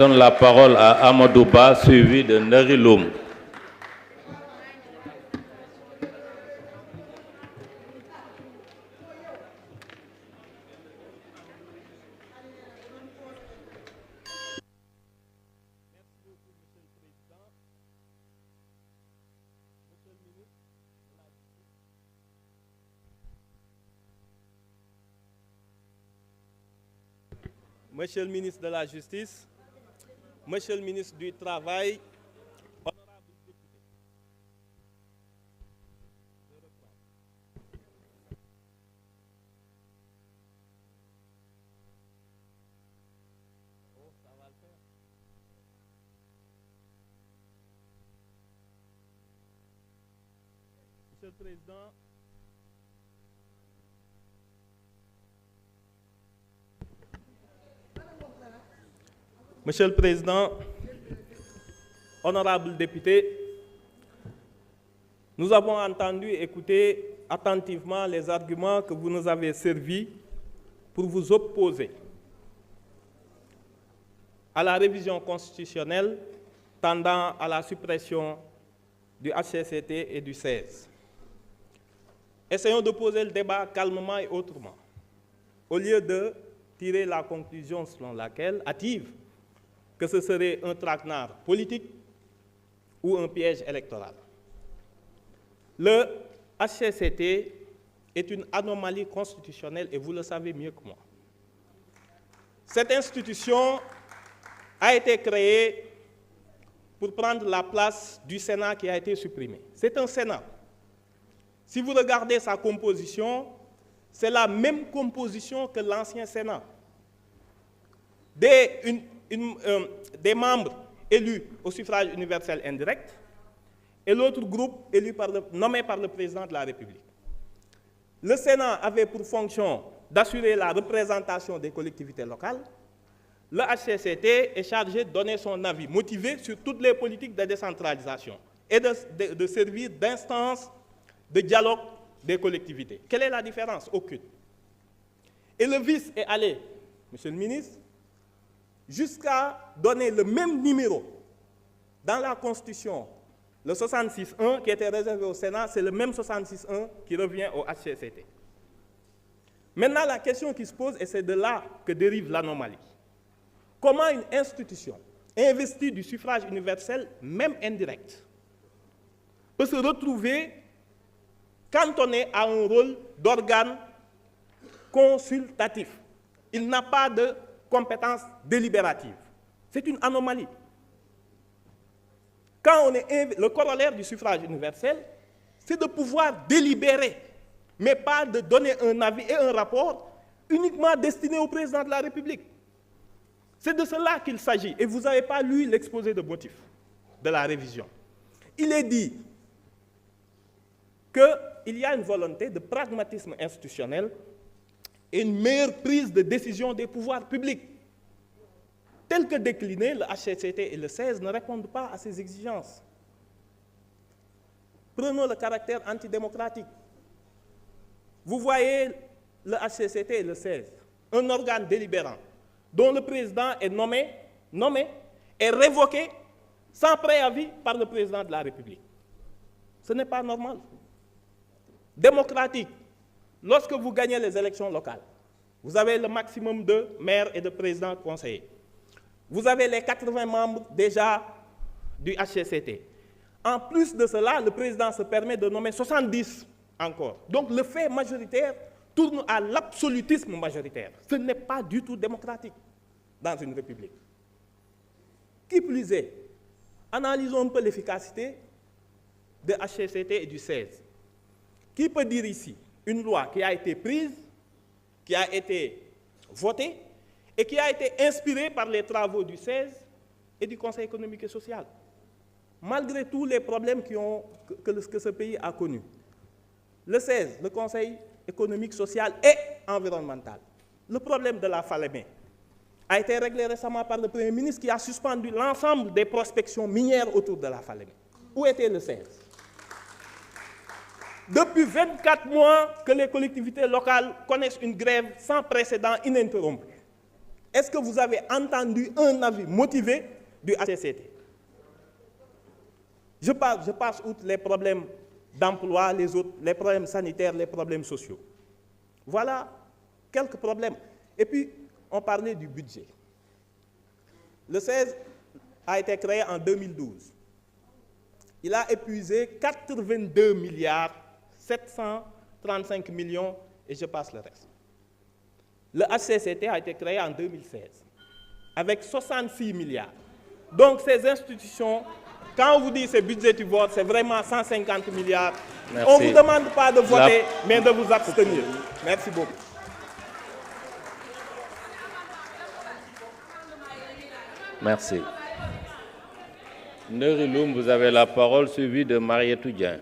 Je donne la parole à Amadou Ba, suivi de Ndari Loum. Monsieur le ministre de la Justice, Monsieur le ministre du Travail, honorables députés. Monsieur le Président, Monsieur le Président, honorables députés, nous avons entendu et écouté attentivement les arguments que vous nous avez servis pour vous opposer à la révision constitutionnelle tendant à la suppression du HCCT et du 16. Essayons de poser le débat calmement et autrement, au lieu de tirer la conclusion selon laquelle, hâtive, que ce serait un traquenard politique ou un piège électoral. Le HCCT est une anomalie constitutionnelle et vous le savez mieux que moi. Cette institution a été créée pour prendre la place du Sénat qui a été supprimé. C'est un Sénat. Si vous regardez sa composition, c'est la même composition que l'ancien Sénat. Des membres élus au suffrage universel indirect et l'autre groupe nommé par le président de la République. Le Sénat avait pour fonction d'assurer la représentation des collectivités locales. Le HCCT est chargé de donner son avis motivé sur toutes les politiques de décentralisation et de servir d'instance de dialogue des collectivités. Quelle est la différence? Aucune. Et le vice est allé, Monsieur le ministre, jusqu'à donner le même numéro dans la Constitution, le 66.1 qui était réservé au Sénat, c'est le même 66.1 qui revient au HCCT. Maintenant, la question qui se pose, et c'est de là que dérive l'anomalie. Comment une institution investie du suffrage universel, même indirect, peut se retrouver cantonné à un rôle d'organe consultatif? Il n'a pas de compétence délibérative. C'est une anomalie. Quand le corollaire du suffrage universel, c'est de pouvoir délibérer, mais pas de donner un avis et un rapport uniquement destiné au président de la République. C'est de cela qu'il s'agit. Et vous n'avez pas lu l'exposé de motifs de la révision. Il est dit qu'il y a une volonté de pragmatisme institutionnel et une meilleure prise de décision des pouvoirs publics. Tel que décliné, le HCCT et le 16 ne répondent pas à ces exigences. Prenons le caractère antidémocratique. Vous voyez le HCCT et le 16, un organe délibérant dont le président est nommé et révoqué sans préavis par le président de la République. Ce n'est pas normal. Démocratique, lorsque vous gagnez les élections locales, vous avez le maximum de maires et de présidents conseillers. Vous avez les 80 membres déjà du HCCT. En plus de cela, le président se permet de nommer 70 encore. Donc le fait majoritaire tourne à l'absolutisme majoritaire. Ce n'est pas du tout démocratique dans une république. Qui plus est, analysons un peu l'efficacité de HCCT et du 16. Qui peut dire ici une loi qui a été prise, qui a été votée et qui a été inspirée par les travaux du 16 et du Conseil économique et social, malgré tous les problèmes que ce pays a connus? Le 16, le Conseil économique, social et environnemental. Le problème de la Falémé a été réglé récemment par le Premier ministre qui a suspendu l'ensemble des prospections minières autour de la Falémé. Où était le 16? Depuis 24 mois que les collectivités locales connaissent une grève sans précédent ininterrompue. Est-ce que vous avez entendu un avis motivé du HCCT? Je passe outre les problèmes d'emploi, les problèmes sanitaires, les problèmes sociaux. Voilà quelques problèmes. Et puis, on parlait du budget. Le 16 a été créé en 2012. Il a épuisé 82 milliards 735 millions et je passe le reste. Le HCCT a été créé en 2016 avec 66 milliards. Donc ces institutions, quand on vous dit c'est budgétivore, c'est vraiment 150 milliards. Merci. On ne vous demande pas de voter, mais de vous abstenir. Merci beaucoup. Merci. Nderi Loum, vous avez la parole, suivi de Marietou Dieng.